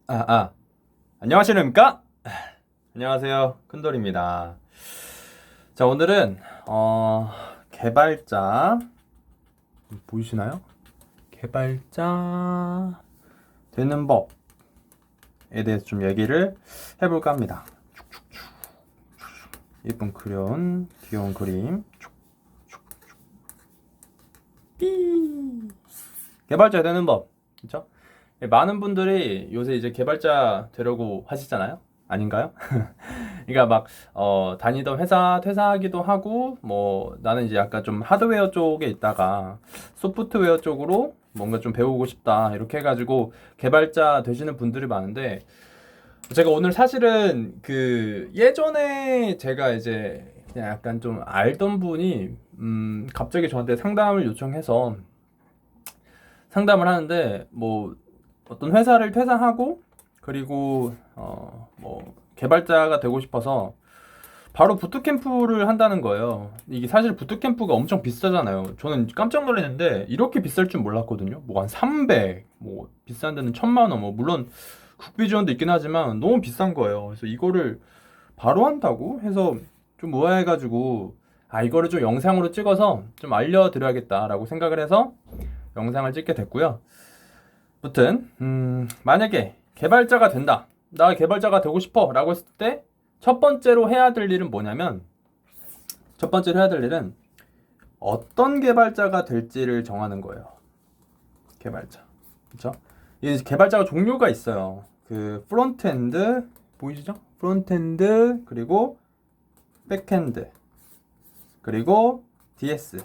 아, 안녕하십니까? 안녕하세요. 큰돌입니다. 자, 오늘은, 개발자, 보이시나요? 개발자 되는 법에 대해서 좀 얘기를 해볼까 합니다. 예쁜 그려온 귀여운 그림. 삐. 개발자 되는 법. 그쵸? 많은 분들이 요새 이제 개발자 되려고 하시잖아요? 아닌가요? 그러니까 막 다니던 회사 퇴사하기도 하고 뭐 나는 이제 약간 좀 하드웨어 쪽에 있다가 소프트웨어 쪽으로 뭔가 좀 배우고 싶다 이렇게 해가지고 개발자 되시는 분들이 많은데 제가 오늘 사실은 그 예전에 제가 이제 그냥 약간 좀 알던 분이 갑자기 저한테 상담을 요청해서 상담을 하는데 뭐 어떤 회사를 퇴사하고 그리고 뭐 개발자가 되고 싶어서 바로 부트캠프를 한다는 거예요. 이게 사실 부트캠프가 엄청 비싸잖아요. 저는 깜짝 놀랐는데 이렇게 비쌀 줄 몰랐거든요. 뭐 한 300, 뭐 비싼 데는 1000만 원, 뭐 물론 국비 지원도 있긴 하지만 너무 비싼 거예요. 그래서 이거를 바로 한다고 해서 좀 우아해가지고 이거를 좀 영상으로 찍어서 좀 알려드려야겠다라고 생각을 해서 영상을 찍게 됐고요. 무튼 만약에 개발자가 된다, 나 개발자가 되고 싶어 라고 했을 때 첫 번째로 해야 될 일은 뭐냐면 첫 번째로 해야 될 일은 어떤 개발자가 될지를 정하는 거예요. 개발자, 그렇죠? 이 개발자가 종류가 있어요. 그 프론트엔드 보이시죠? 프론트엔드, 그리고 백엔드, 그리고 DS,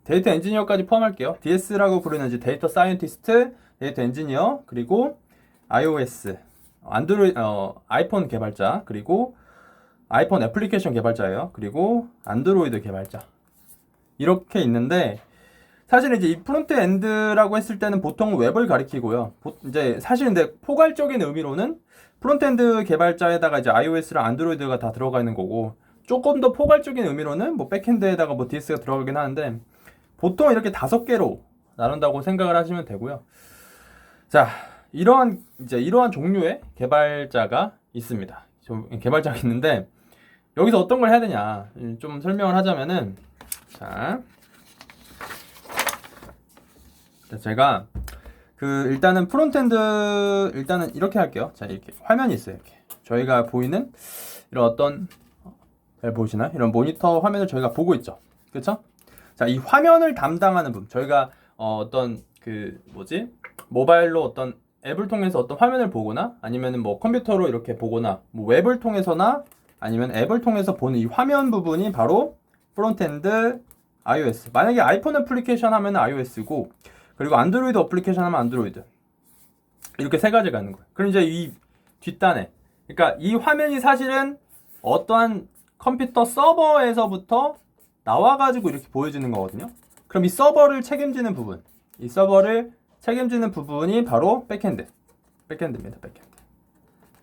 데이터 엔지니어까지 포함할게요. DS라고 부르는 이제 데이터 사이언티스트, 데이터 엔지니어, 그리고 iOS, 안드로이드, 아이폰 개발자, 그리고 아이폰 애플리케이션 개발자예요. 그리고 안드로이드 개발자. 이렇게 있는데 사실 이제 이 프론트 엔드라고 했을 때는 보통 웹을 가리키고요. 이제 사실 근데 포괄적인 의미로는 프론트 엔드 개발자에다가 이제 iOS랑 안드로이드가 다 들어가 있는 거고 조금 더 포괄적인 의미로는 뭐 백엔드에다가 뭐 DS가 들어가긴 하는데 보통 이렇게 5개로 나눈다고 생각을 하시면 되고요. 자, 이러한 종류의 개발자가 있습니다. 개발자가 있는데 여기서 어떤 걸 해야 되냐 좀 설명을 하자면은 자, 제가 그 일단은 프론트엔드 일단은 이렇게 할게요. 자, 이렇게 화면이 있어요. 이렇게 저희가 보이는 이런 어떤 잘 보이시나요? 이런 모니터 화면을 저희가 보고 있죠. 그렇죠? 자, 이 화면을 담당하는 분, 저희가 어떤 그 뭐지? 모바일로 어떤 앱을 통해서 어떤 화면을 보거나 아니면은 뭐 컴퓨터로 이렇게 보거나 뭐 웹을 통해서나 아니면 앱을 통해서 보는 이 화면 부분이 바로 프론트엔드 iOS. 만약에 아이폰 애플리케이션 하면 iOS고 그리고 안드로이드 어플리케이션 하면 안드로이드. 이렇게 세 가지가 있는 거예요. 그럼 이제 이 뒷단에 그러니까 이 화면이 사실은 어떠한 컴퓨터 서버에서부터 나와가지고 이렇게 보여지는 거거든요. 그럼 이 서버를 책임지는 부분, 이 서버를 책임지는 부분이 바로 백엔드입니다. 백엔드.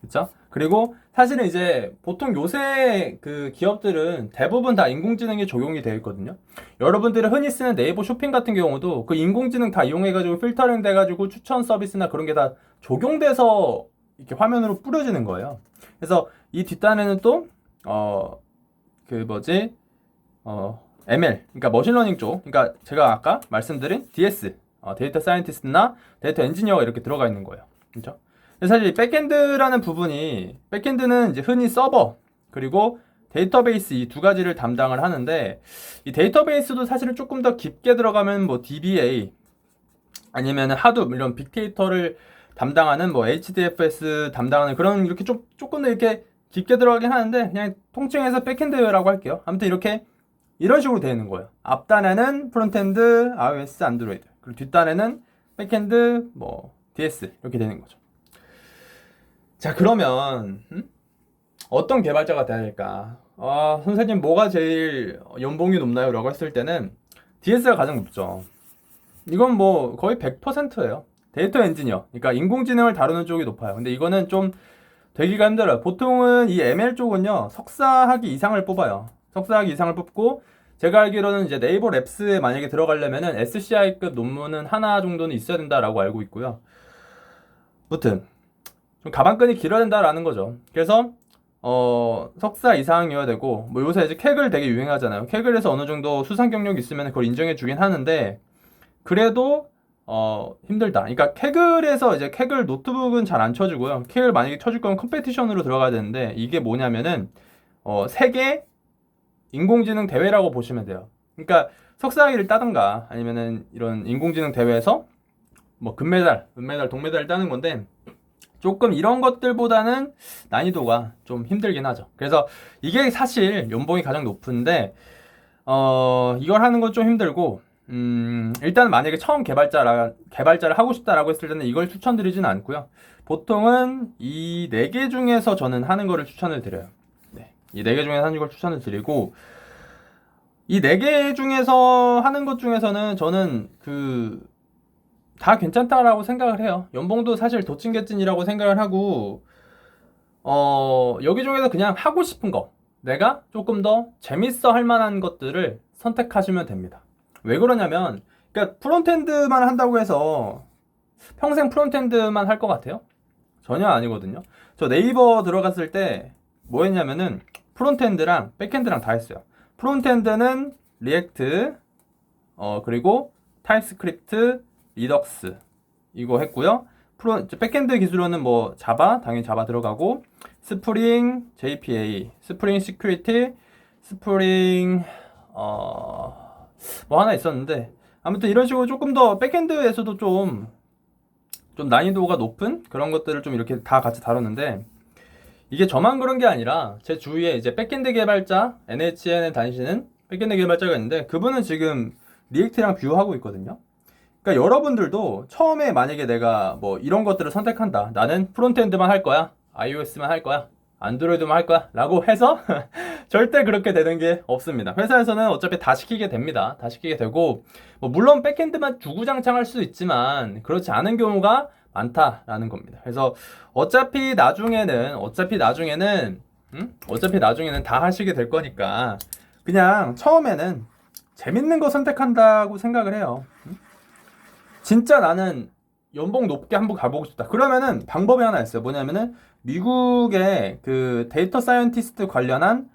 그쵸? 그리고 사실은 이제 보통 요새 그 기업들은 대부분 다 인공지능이 적용이 되어 있거든요. 여러분들이 흔히 쓰는 네이버 쇼핑 같은 경우도 그 인공지능 다 이용해가지고 필터링 돼가지고 추천 서비스나 그런 게 다 적용돼서 이렇게 화면으로 뿌려지는 거예요. 그래서 이 뒷단에는 또, 그 뭐지, ML, 그러니까 머신러닝 쪽, 그러니까 제가 아까 말씀드린 DS, 데이터 사이언티스트나 데이터 엔지니어가 이렇게 들어가 있는 거예요. 그렇죠? 사실 백엔드라는 부분이 백엔드는 이제 흔히 서버 그리고 데이터베이스 이 두 가지를 담당을 하는데 이 데이터베이스도 사실은 조금 더 깊게 들어가면 뭐 DBA 아니면 하둡 이런 빅데이터를 담당하는 뭐 HDFS 담당하는 그런 이렇게 조금 더 이렇게 깊게 들어가긴 하는데 그냥 통칭해서 백엔드라고 할게요. 아무튼 이렇게 이런 식으로 되어 있는 거예요. 앞단에는 프론트엔드, iOS, 안드로이드 그리고 뒷단에는 백엔드, 뭐 DS 이렇게 되는 거죠. 자, 그러면 어떤 개발자가 돼야 될까? 선생님 뭐가 제일 연봉이 높나요? 라고 했을 때는 DS가 가장 높죠. 이건 뭐 거의 100%예요. 데이터 엔지니어, 그러니까 인공지능을 다루는 쪽이 높아요. 근데 이거는 좀 되기가 힘들어요. 보통은 이 ML 쪽은요 석사학위 이상을 뽑아요. 석사학위 이상을 뽑고 제가 알기로는 이제 네이버 랩스에 만약에 들어가려면은 SCI급 논문은 하나 정도는 있어야 된다라고 알고 있고요. 무튼 좀 가방끈이 길어야 된다라는 거죠. 그래서 석사 이상이어야 되고, 뭐 요새 이제 캑을 되게 유행하잖아요. 캑을해서 어느 정도 수상 경력이 있으면 그걸 인정해 주긴 하는데, 그래도 힘들다. 그러니까 캑을에서 이제 캑을 노트북은 잘 안 쳐주고요. 캑을 만약에 쳐줄 거면 컴페티션으로 들어가야 되는데, 이게 뭐냐면은 세계 인공지능 대회라고 보시면 돼요. 그러니까 석사학위를 따든가 아니면은 이런 인공지능 대회에서 뭐 금메달, 은메달, 동메달을 따는 건데, 조금 이런 것들보다는 난이도가 좀 힘들긴 하죠. 그래서 이게 사실 연봉이 가장 높은데, 이걸 하는 건 좀 힘들고, 일단 만약에 처음 개발자를 하고 싶다라고 했을 때는 이걸 추천드리지는 않고요. 보통은 이 4개 중에서 저는 하는 거를 추천을 드려요. 네. 이 4개 중에서 하는 걸 추천을 드리고, 이 4개 중에서 하는 것 중에서는 저는 다 괜찮다라고 생각을 해요. 연봉도 사실 도찐개찐이라고 생각을 하고, 여기 중에서 그냥 하고 싶은 거, 내가 조금 더 재밌어 할 만한 것들을 선택하시면 됩니다. 왜 그러냐면, 그러니까 프론트엔드만 한다고 해서 평생 프론트엔드만 할 것 같아요? 전혀 아니거든요. 저 네이버 들어갔을 때 뭐 했냐면은 프론트엔드랑 백엔드랑 다 했어요. 프론트엔드는 리액트, 그리고 타입스크립트, 리덕스 이거 했고요. 백엔드 기술로는 뭐 자바, 당연히 자바 들어가고, 스프링, JPA, 스프링 시큐리티, 스프링 뭐 하나 있었는데, 아무튼 이런 식으로 조금 더 백엔드에서도 좀 난이도가 높은 그런 것들을 좀 이렇게 다 같이 다뤘는데, 이게 저만 그런 게 아니라 제 주위에 이제 백엔드 개발자, NHN에 다니시는 백엔드 개발자가 있는데, 그분은 지금 리액트랑 뷰 하고 있거든요. 그러니까 여러분들도 처음에 만약에 내가 뭐 이런 것들을 선택한다, 나는 프론트엔드만 할 거야, iOS만 할 거야, 안드로이드만 할 거야 라고 해서 절대 그렇게 되는 게 없습니다. 회사에서는 어차피 다 시키게 됩니다. 다 시키게 되고, 뭐 물론 백엔드만 주구장창 할 수도 있지만 그렇지 않은 경우가 많다라는 겁니다. 그래서 어차피 나중에는 다 하시게 될 거니까 그냥 처음에는 재밌는 거 선택한다고 생각을 해요. 진짜 나는 연봉 높게 한번 가보고 싶다. 그러면은 방법이 하나 있어요. 뭐냐면은 미국의 그 데이터 사이언티스트 관련한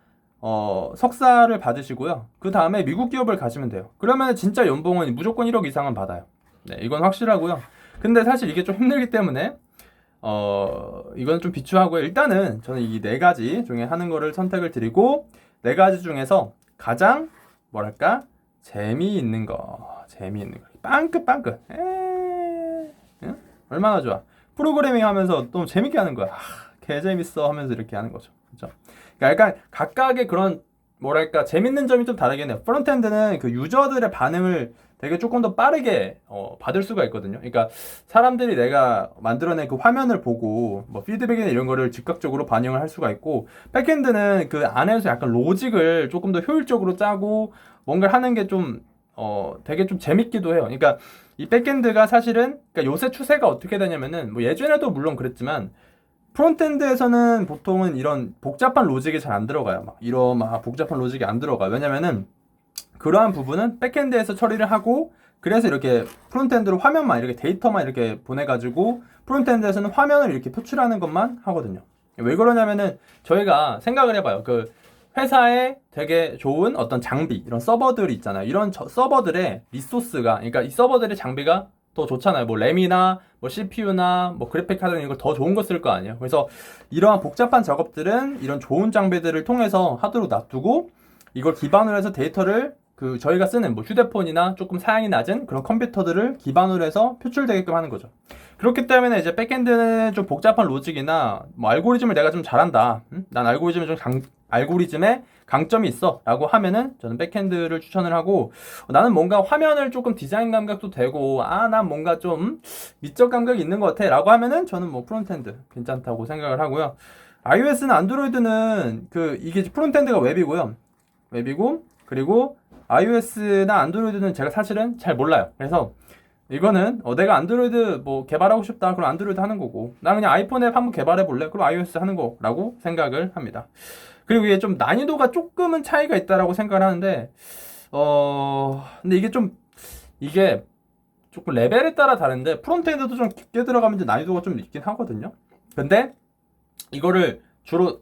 석사를 받으시고요. 그 다음에 미국 기업을 가시면 돼요. 그러면 진짜 연봉은 무조건 1억 이상은 받아요. 네, 이건 확실하고요. 근데 사실 이게 좀 힘들기 때문에 이건 좀 비추하고요. 일단은 저는 이 4가지 중에 하는 거를 선택을 드리고, 4가지 중에서 가장 뭐랄까 재미있는 거. 빵긋빵긋. 응? 얼마나 좋아. 프로그래밍 하면서 또 재밌게 하는 거야. 개 재밌어 하면서 이렇게 하는 거죠. 그렇죠? 그러니까 약간 각각의 그런 뭐랄까 재밌는 점이 좀 다르겠네요. 프론트엔드는 그 유저들의 반응을 되게 조금 더 빠르게 받을 수가 있거든요. 그러니까 사람들이 내가 만들어낸 그 화면을 보고 뭐 피드백이나 이런 거를 즉각적으로 반영을 할 수가 있고, 백엔드는 그 안에서 약간 로직을 조금 더 효율적으로 짜고 뭔가를 하는 게 좀 되게 좀 재밌기도 해요. 그러니까 이 백엔드가 사실은, 그러니까 요새 추세가 어떻게 되냐면은 뭐 예전에도 물론 그랬지만 프론트엔드에서는 보통은 이런 복잡한 로직이 잘 안 들어가요. 막 복잡한 로직이 안 들어가. 왜냐면은 그러한 부분은 백엔드에서 처리를 하고, 그래서 이렇게 프론트엔드로 화면만 이렇게 데이터만 이렇게 보내가지고 프론트엔드에서는 화면을 이렇게 표출하는 것만 하거든요. 왜 그러냐면은 저희가 생각을 해봐요. 그 회사에 되게 좋은 어떤 장비, 이런 서버들이 있잖아요. 이런 서버들의 리소스가, 그러니까 이 서버들의 장비가 더 좋잖아요. 뭐 램이나 뭐 CPU나 뭐 그래픽 카드 이런 거 더 좋은 거 쓸 거 아니에요. 그래서 이러한 복잡한 작업들은 이런 좋은 장비들을 통해서 하도록 놔두고, 이걸 기반으로 해서 데이터를 저희가 쓰는 뭐 휴대폰이나 조금 사양이 낮은 그런 컴퓨터들을 기반으로 해서 표출되게끔 하는 거죠. 그렇기 때문에 이제 백엔드는 좀 복잡한 로직이나 뭐 알고리즘을 내가 좀 잘한다, 난 알고리즘에 강점이 있어 라고 하면은 저는 백엔드를 추천을 하고, 나는 뭔가 화면을 조금 디자인 감각도 되고 난 뭔가 좀 미적 감각이 있는 것 같아 라고 하면은 저는 뭐 프론트엔드 괜찮다고 생각을 하고요. iOS나 안드로이드는 이게 프론트엔드가 웹이고, 그리고 iOS나 안드로이드는 제가 사실은 잘 몰라요. 그래서 이거는 내가 안드로이드 뭐 개발하고 싶다, 그럼 안드로이드 하는 거고, 나 그냥 아이폰 앱 한번 개발해 볼래, 그럼 iOS 하는 거라고 생각을 합니다. 그리고 이게 좀 난이도가 조금은 차이가 있다라고 생각을 하는데, 근데 이게 조금 레벨에 따라 다른데 프론트엔드도 좀 깊게 들어가면 이제 난이도가 좀 있긴 하거든요. 근데 이거를 주로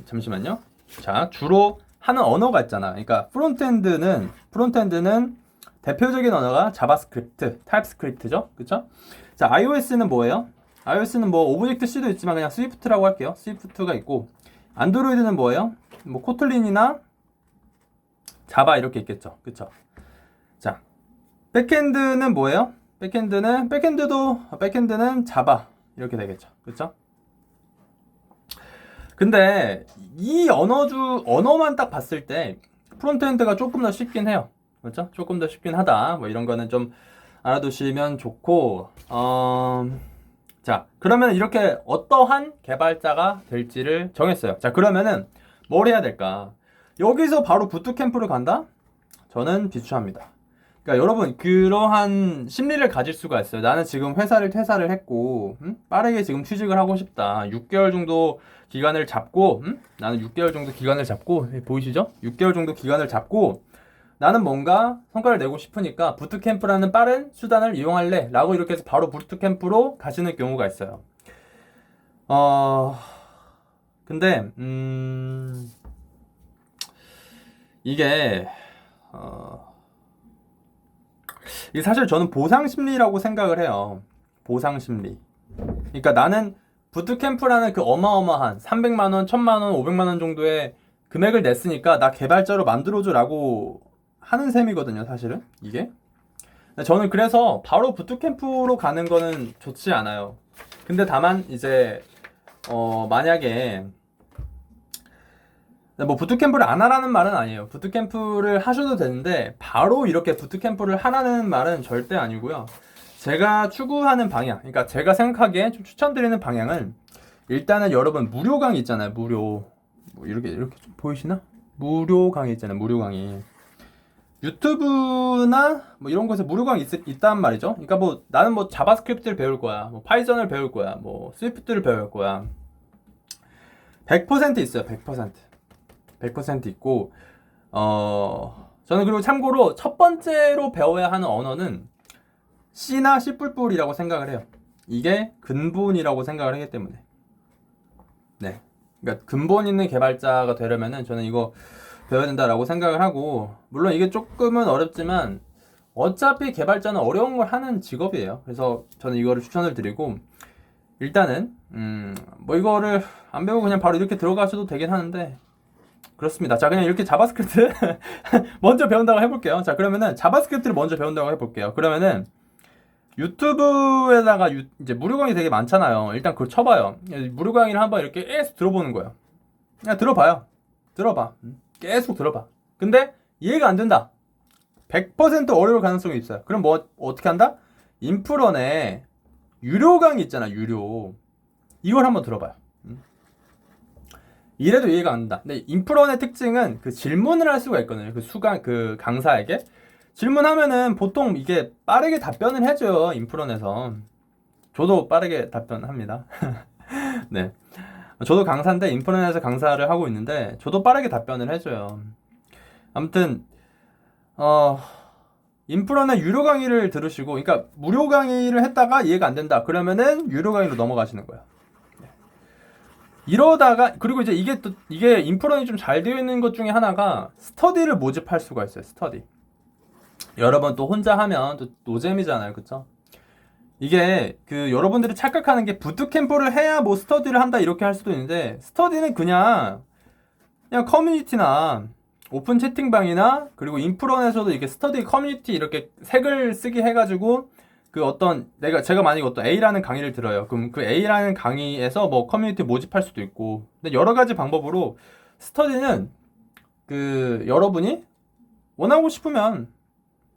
잠시만요. 자, 주로 하는 언어가 있잖아. 그러니까 프론트엔드는 대표적인 언어가 자바스크립트, 타입스크립트죠. 그쵸? 자, iOS는 뭐예요? iOS는 뭐 오브젝트 C도 있지만 그냥 스위프트라고 할게요. 스위프트가 있고, 안드로이드는 뭐예요? 뭐 코틀린이나 자바 이렇게 있겠죠. 그쵸? 자, 백엔드는 뭐예요? 백엔드는 자바 이렇게 되겠죠. 그쵸? 근데 이 언어만 딱 봤을 때 프론트엔드가 조금 더 쉽긴 해요. 그렇죠? 조금 더 쉽긴 하다. 뭐 이런 거는 좀 알아두시면 좋고, 자, 그러면 이렇게 어떠한 개발자가 될지를 정했어요. 자, 그러면은 뭘 해야 될까? 여기서 바로 부트캠프를 간다? 저는 비추합니다. 그러니까 여러분, 그러한 심리를 가질 수가 있어요. 나는 지금 회사를 퇴사를 했고, 빠르게 지금 취직을 하고 싶다. 6개월 정도 기간을 잡고, 나는 6개월 정도 기간을 잡고, 보이시죠? 6개월 정도 기간을 잡고, 나는 뭔가 성과를 내고 싶으니까 부트캠프라는 빠른 수단을 이용할래 라고 이렇게 해서 바로 부트캠프로 가시는 경우가 있어요. 근데 이게 사실 저는 보상심리라고 생각을 해요. 보상심리. 그러니까 나는 부트캠프라는 그 어마어마한 300만원, 1000만원, 500만원 정도의 금액을 냈으니까 나 개발자로 만들어줘 라고 하는 셈이거든요, 사실은 이게. 저는 그래서 바로 부트캠프로 가는 거는 좋지 않아요. 근데 다만 이제 만약에 뭐 부트캠프를 안 하라는 말은 아니에요. 부트캠프를 하셔도 되는데 바로 이렇게 부트캠프를 하라는 말은 절대 아니고요. 제가 추구하는 방향, 그러니까 제가 생각하기에 좀 추천드리는 방향은, 일단은 여러분 무료 강의 있잖아요. 무료, 뭐 이렇게 좀 보이시나? 무료 강의 있잖아요. 무료 강의. 유튜브나 뭐 이런 곳에 무료 강의 있단 말이죠. 그러니까 뭐 나는 뭐 자바스크립트를 배울 거야, 뭐 파이썬을 배울 거야, 뭐 스위프트를 배울 거야. 100% 있어요. 100% 있고, 저는 그리고 참고로 첫 번째로 배워야 하는 언어는 C나 C++이라고 생각을 해요. 이게 근본이라고 생각을 하기 때문에. 네. 그러니까 근본 있는 개발자가 되려면은 저는 이거 배워야 된다라고 생각을 하고, 물론 이게 조금은 어렵지만 어차피 개발자는 어려운 걸 하는 직업이에요. 그래서 저는 이거를 추천을 드리고, 일단은 뭐 이거를 안 배우고 그냥 바로 이렇게 들어가셔도 되긴 하는데, 그렇습니다. 자, 그냥 이렇게 자바스크립트 먼저 배운다고 해볼게요. 자, 그러면은 자바스크립트를 먼저 배운다고 해볼게요. 그러면은 유튜브에다가 이제 무료 강의 되게 많잖아요. 일단 그걸 쳐봐요. 무료 강의를 한번 이렇게 계속 들어보는 거예요. 그냥 들어봐. 계속 들어봐. 근데 이해가 안 된다. 100% 어려울 가능성이 있어요. 그럼 뭐 어떻게 한다? 인프런에 유료 강의 있잖아. 유료. 이걸 한번 들어봐요. 이래도 이해가 안 된다. 근데 인프런의 특징은 그 질문을 할 수가 있거든요. 그 강사에게 질문하면은 보통 이게 빠르게 답변을 해줘요. 인프런에서. 저도 빠르게 답변합니다. 네. 저도 강사인데 인프런에서 강사를 하고 있는데 저도 빠르게 답변을 해줘요. 아무튼 인프런의 유료 강의를 들으시고, 그러니까 무료 강의를 했다가 이해가 안 된다. 그러면은 유료 강의로 넘어가시는 거예요. 이러다가, 그리고 이제 이게 인프런이 좀 잘 되어 있는 것 중에 하나가 스터디를 모집할 수가 있어요. 스터디. 여러분 또 혼자 하면 또 노잼이잖아요. 그쵸? 이게 여러분들이 착각하는 게 부트캠프를 해야 뭐 스터디를 한다 이렇게 할 수도 있는데, 스터디는 그냥 커뮤니티나 오픈 채팅방이나, 그리고 인프런에서도 이렇게 스터디 커뮤니티 이렇게 색을 쓰기 해가지고 제가 만약에 어떤 A라는 강의를 들어요. 그럼 그 A라는 강의에서 뭐 커뮤니티 모집할 수도 있고, 근데 여러 가지 방법으로 스터디는 여러분이 원하고 싶으면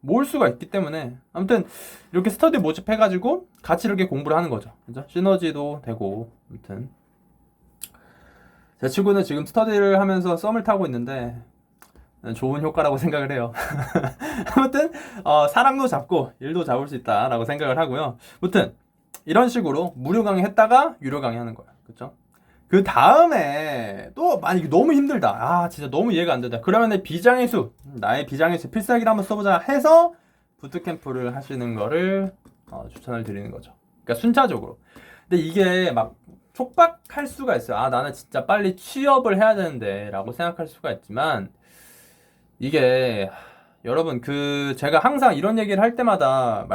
모을 수가 있기 때문에, 아무튼 이렇게 스터디 모집해가지고 같이 이렇게 공부를 하는 거죠. 그죠? 시너지도 되고. 아무튼 제 친구는 지금 스터디를 하면서 썸을 타고 있는데 좋은 효과라고 생각을 해요. 아무튼 사랑도 잡고 일도 잡을 수 있다라고 생각을 하고요. 아무튼 이런 식으로 무료 강의 했다가 유료 강의 하는 거예요. 그렇죠? 그 다음에 또 만약에 너무 힘들다, 진짜 너무 이해가 안 된다, 그러면 나의 비장의 수 필살기를 한번 써보자 해서 부트캠프를 하시는 거를 추천을 드리는 거죠. 그러니까 순차적으로. 근데 이게 막 촉박할 수가 있어요. 아, 나는 진짜 빨리 취업을 해야 되는데 라고 생각할 수가 있지만 이게 여러분 제가 항상 이런 얘기를 할 때마다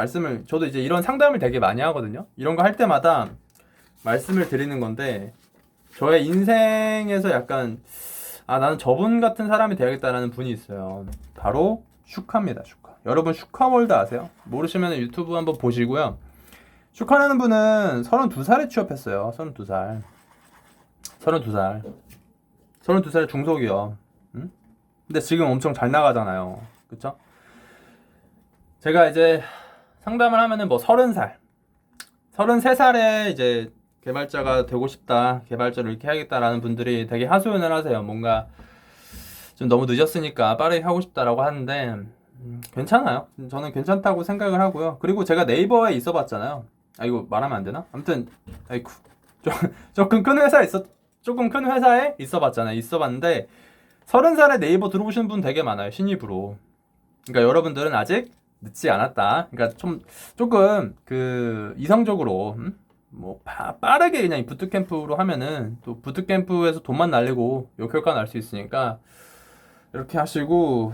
저도 이제 이런 상담을 되게 많이 하거든요. 이런 거 할 때마다 말씀을 드리는 건데 저의 인생에서 약간 나는 저분 같은 사람이 되야겠다라는 분이 있어요. 바로 슈카입니다. 슈카. 여러분 슈카월드 아세요? 모르시면 유튜브 한번 보시고요. 슈카라는 분은 32살에 취업했어요. 32살. 32살 중소기업. 응? 근데 지금 엄청 잘 나가잖아요. 그쵸? 제가 이제 상담을 하면은 뭐 30살, 33살에 이제 개발자가 되고 싶다, 개발자를 이렇게 해야겠다라는 분들이 되게 하소연을 하세요. 뭔가 좀 너무 늦었으니까 빠르게 하고 싶다라고 하는데 괜찮아요. 저는 괜찮다고 생각을 하고요. 그리고 제가 네이버에 있어 봤잖아요. 이거 말하면 안 되나? 아무튼 아이쿠 조금 큰 회사에 있어 봤잖아요. 있어 봤는데 30살에 네이버 들어오시는 분 되게 많아요. 신입으로. 그러니까 여러분들은 아직 늦지 않았다. 그러니까 조금 이성적으로 뭐 빠르게 그냥 부트캠프로 하면은 또 부트캠프에서 돈만 날리고 역효과 날 수 있으니까 이렇게 하시고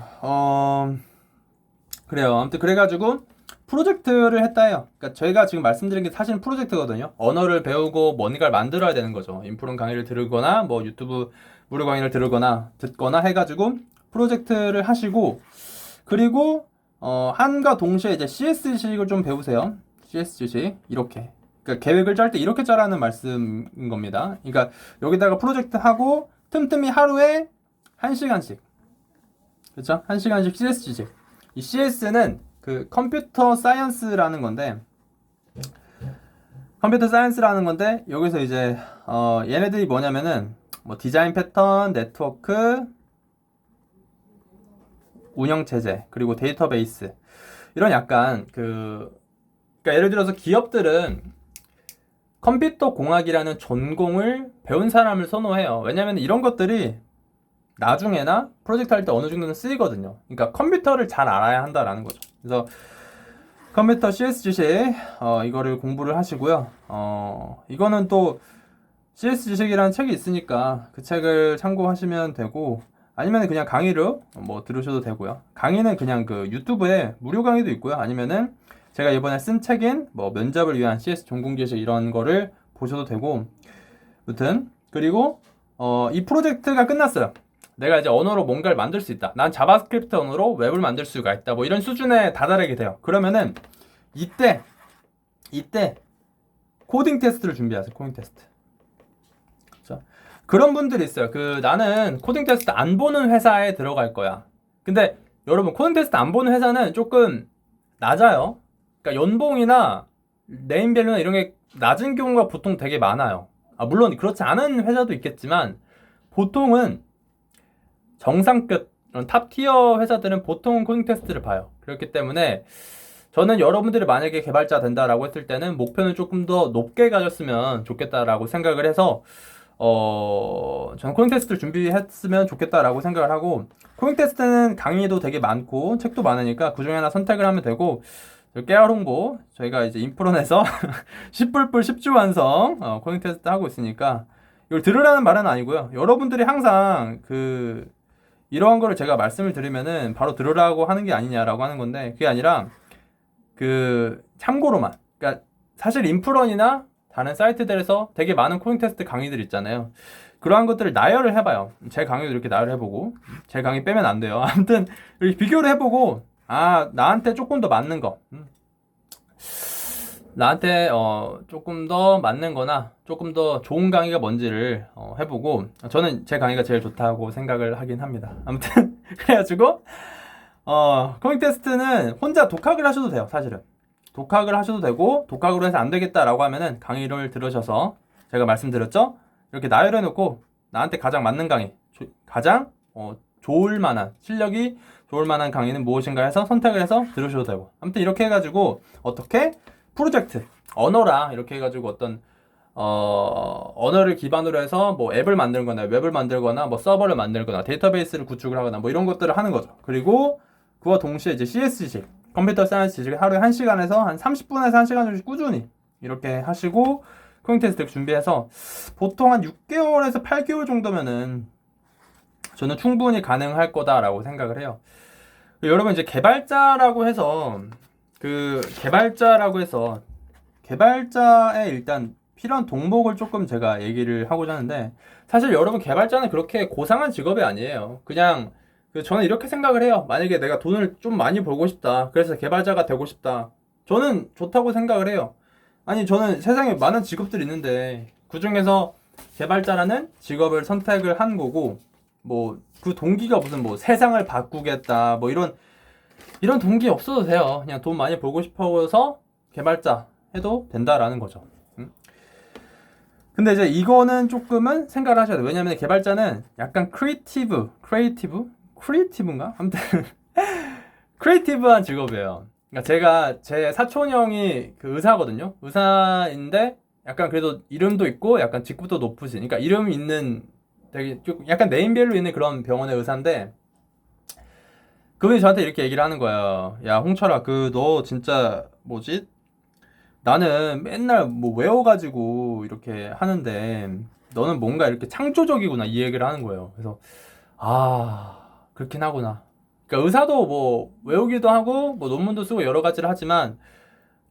그래요. 아무튼 그래가지고 프로젝트를 했다 해요. 그러니까 저희가 지금 말씀드린 게 사실은 프로젝트거든요. 언어를 배우고 뭔가를 만들어야 되는 거죠. 인프론 강의를 들으거나 뭐 유튜브 무료 강의를 듣거나 해가지고 프로젝트를 하시고 그리고 한과 동시에 이제 CS 지식을 좀 배우세요. CS 지식 이렇게. 그러니까 계획을 짤 때 이렇게 짜라는 말씀인 겁니다. 그러니까 여기다가 프로젝트 하고 틈틈이 하루에 1시간씩. 그렇죠? 1시간씩 CS 지식. 이 CS는 컴퓨터 사이언스라는 건데 여기서 이제 얘네들이 뭐냐면은 뭐 디자인 패턴, 네트워크, 운영 체제, 그리고 데이터베이스 이런 약간 그러니까 예를 들어서 기업들은 컴퓨터 공학이라는 전공을 배운 사람을 선호해요. 왜냐면 이런 것들이 나중에나 프로젝트 할 때 어느 정도는 쓰이거든요. 그러니까 컴퓨터를 잘 알아야 한다라는 거죠. 그래서 컴퓨터 CS 지식 이거를 공부를 하시고요. 이거는 또 CS 지식이라는 책이 있으니까 그 책을 참고하시면 되고 아니면 그냥 강의를 뭐 들으셔도 되고요. 강의는 그냥 유튜브에 무료 강의도 있고요. 아니면은 제가 이번에 쓴 책인 뭐 면접을 위한 CS 전공 지식 이런 거를 보셔도 되고 아무튼 그리고 이 프로젝트가 끝났어요. 내가 이제 언어로 뭔가를 만들 수 있다. 난 자바스크립트 언어로 웹을 만들 수가 있다. 뭐 이런 수준에 다다르게 돼요. 그러면은 이때 코딩 테스트를 준비하세요. 코딩 테스트. 그렇죠? 그런 분들이 있어요. 나는 코딩 테스트 안 보는 회사에 들어갈 거야. 근데 여러분 코딩 테스트 안 보는 회사는 조금 낮아요. 그러니까 연봉이나 네임밸류나 이런 게 낮은 경우가 보통 되게 많아요. 물론 그렇지 않은 회사도 있겠지만 보통은 정상급 탑티어 회사들은 보통은 코딩 테스트를 봐요. 그렇기 때문에 저는 여러분들이 만약에 개발자 된다라고 했을 때는 목표는 조금 더 높게 가졌으면 좋겠다라고 생각을 해서 저는 코딩 테스트를 준비했으면 좋겠다라고 생각을 하고 코딩 테스트는 강의도 되게 많고 책도 많으니까 그 중에 하나 선택을 하면 되고 깨알 홍보 저희가 이제 인프론에서 10불불 10주 완성 코딩 테스트 하고 있으니까 이걸 들으라는 말은 아니고요. 여러분들이 항상 이러한 거를 제가 말씀을 드리면은 바로 들으라고 하는 게 아니냐라고 하는 건데 그게 아니라 참고로만 그러니까 사실 인프런이나 다른 사이트들에서 되게 많은 코딩 테스트 강의들 있잖아요. 그러한 것들을 나열을 해봐요. 제 강의도 이렇게 나열해보고 제 강의 빼면 안 돼요. 아무튼 이렇게 비교를 해보고 나한테 조금 더 맞는 거 나한테 조금 더 맞는 거나 조금 더 좋은 강의가 뭔지를 해보고 저는 제 강의가 제일 좋다고 생각을 하긴 합니다. 아무튼 그래가지고 코딩 테스트는 혼자 독학을 하셔도 돼요. 사실은 독학을 하셔도 되고 독학으로 해서 안 되겠다라고 하면은 강의를 들으셔서 제가 말씀드렸죠? 이렇게 나열해 놓고 나한테 가장 맞는 강의 가장 좋을 만한 실력이 좋을 만한 강의는 무엇인가 해서 선택을 해서 들으셔도 되고 아무튼 이렇게 해가지고 어떻게 프로젝트 언어랑 이렇게 해가지고 어떤 언어를 기반으로 해서 뭐 앱을 만들거나 웹을 만들거나 뭐 서버를 만들거나 데이터베이스를 구축을 하거나 뭐 이런 것들을 하는 거죠. 그리고 그와 동시에 이제 CS 지식 컴퓨터 사이언스 지식 하루에 1시간에서 한 30분에서 1시간 정도 꾸준히 이렇게 하시고 코딩 테스트 준비해서 보통 한 6개월에서 8개월 정도면은 저는 충분히 가능할 거다라고 생각을 해요. 여러분 이제 개발자라고 해서 개발자에 일단 필요한 동목을 조금 제가 얘기를 하고자 하는데, 사실 여러분 개발자는 그렇게 고상한 직업이 아니에요. 그냥 저는 이렇게 생각을 해요. 만약에 내가 돈을 좀 많이 벌고 싶다, 그래서 개발자가 되고 싶다, 저는 좋다고 생각을 해요. 아니 저는 세상에 많은 직업들이 있는데 그 중에서 개발자라는 직업을 선택을 한 거고, 뭐 그 동기가 무슨 뭐 세상을 바꾸겠다 뭐 이런 동기 없어도 돼요. 그냥 돈 많이 벌고 싶어서 개발자 해도 된다라는 거죠. 근데 이제 이거는 조금은 생각을 하셔야 돼요. 왜냐면 개발자는 약간 크리에이티브인가? 아무튼 크리에이티브한 직업이에요. 그러니까 제 사촌 형이 그 의사거든요. 의사인데 약간 그래도 이름도 있고 약간 직급도 높으신, 그러니까 이름 있는 되게 좀 약간 네임밸류 있는 그런 병원의 의사인데, 그분이 저한테 이렇게 얘기를 하는 거예요. 야 홍철아, 너 진짜 뭐지? 나는 맨날 뭐 외워가지고 이렇게 하는데 너는 뭔가 이렇게 창조적이구나, 이 얘기를 하는 거예요. 그래서 그렇긴 하구나. 그러니까 의사도 뭐 외우기도 하고 뭐 논문도 쓰고 여러 가지를 하지만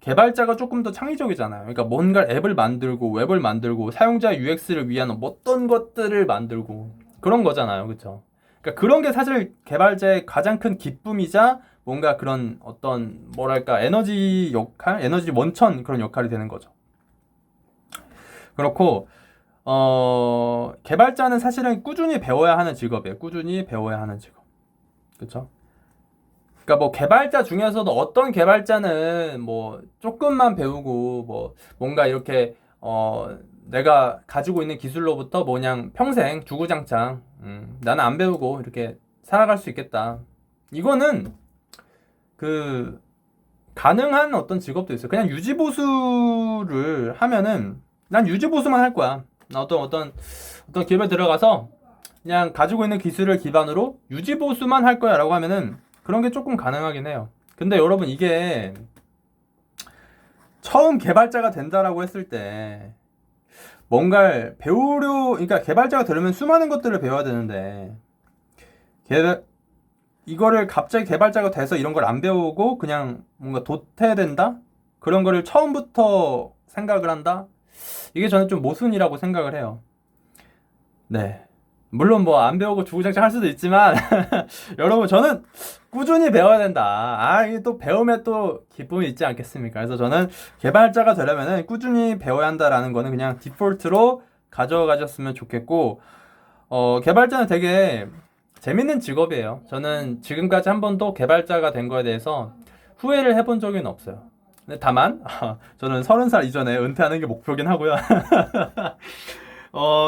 개발자가 조금 더 창의적이잖아요. 그러니까 뭔가 앱을 만들고 웹을 만들고 사용자 UX를 위한 어떤 것들을 만들고 그런 거잖아요. 그렇죠? 그러니까 그런 게 사실 개발자의 가장 큰 기쁨이자 뭔가 그런 어떤 뭐랄까 에너지 역할, 에너지 원천 그런 역할이 되는 거죠. 그렇고 개발자는 사실은 꾸준히 배워야 하는 직업이에요. 꾸준히 배워야 하는 직업. 그렇죠? 그러니까 뭐 개발자 중에서도 어떤 개발자는 뭐 조금만 배우고 뭐 뭔가 이렇게 내가 가지고 있는 기술로부터 뭐 그냥 평생 주구장창 나는 안 배우고 이렇게 살아갈 수 있겠다. 이거는 가능한 어떤 직업도 있어요. 그냥 유지보수를 하면은 난 유지보수만 할 거야. 나 어떤 기업에 들어가서 그냥 가지고 있는 기술을 기반으로 유지보수만 할 거야 라고 하면은 그런 게 조금 가능하긴 해요. 근데 여러분 이게 처음 개발자가 된다라고 했을 때 뭔가를 그러니까 개발자가 되려면 수많은 것들을 배워야 되는데 이거를 갑자기 개발자가 돼서 이런 걸 안 배우고 그냥 뭔가 도태된다? 그런 거를 처음부터 생각을 한다? 이게 저는 좀 모순이라고 생각을 해요. 네. 물론 뭐 안 배우고 주구장창 할 수도 있지만 여러분 저는 꾸준히 배워야 된다. 이게 또 배움에 또 기쁨이 있지 않겠습니까? 그래서 저는 개발자가 되려면은 꾸준히 배워야 한다라는 거는 그냥 디폴트로 가져가셨으면 좋겠고, 개발자는 되게 재밌는 직업이에요. 저는 지금까지 한 번도 개발자가 된 거에 대해서 후회를 해본 적은 없어요. 근데 다만 저는 30살 이전에 은퇴하는 게 목표긴 하고요.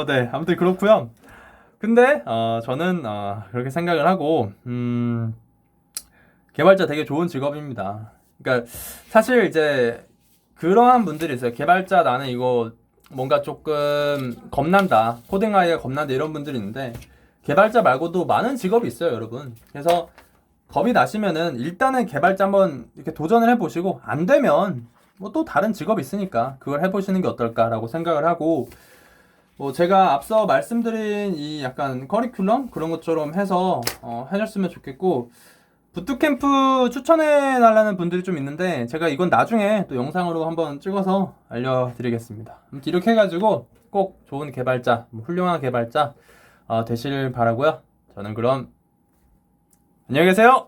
네, 아무튼 그렇고요. 근데 저는 그렇게 생각을 하고 개발자 되게 좋은 직업입니다. 그러니까 사실 이제 그러한 분들이 있어요. 개발자 나는 이거 뭔가 조금 겁난다, 코딩하기가 겁난다, 이런 분들이 있는데 개발자 말고도 많은 직업이 있어요, 여러분. 그래서 겁이 나시면은 일단은 개발자 한번 이렇게 도전을 해보시고 안 되면 뭐 또 다른 직업이 있으니까 그걸 해보시는 게 어떨까라고 생각을 하고, 뭐 제가 앞서 말씀드린 이 약간 커리큘럼 그런 것처럼 해서 하셨으면 좋겠고, 부트캠프 추천해 달라는 분들이 좀 있는데 제가 이건 나중에 또 영상으로 한번 찍어서 알려드리겠습니다. 아무튼 이렇게 해가지고 꼭 좋은 개발자, 훌륭한 개발자 되시길 바라고요. 저는 그럼 안녕히 계세요.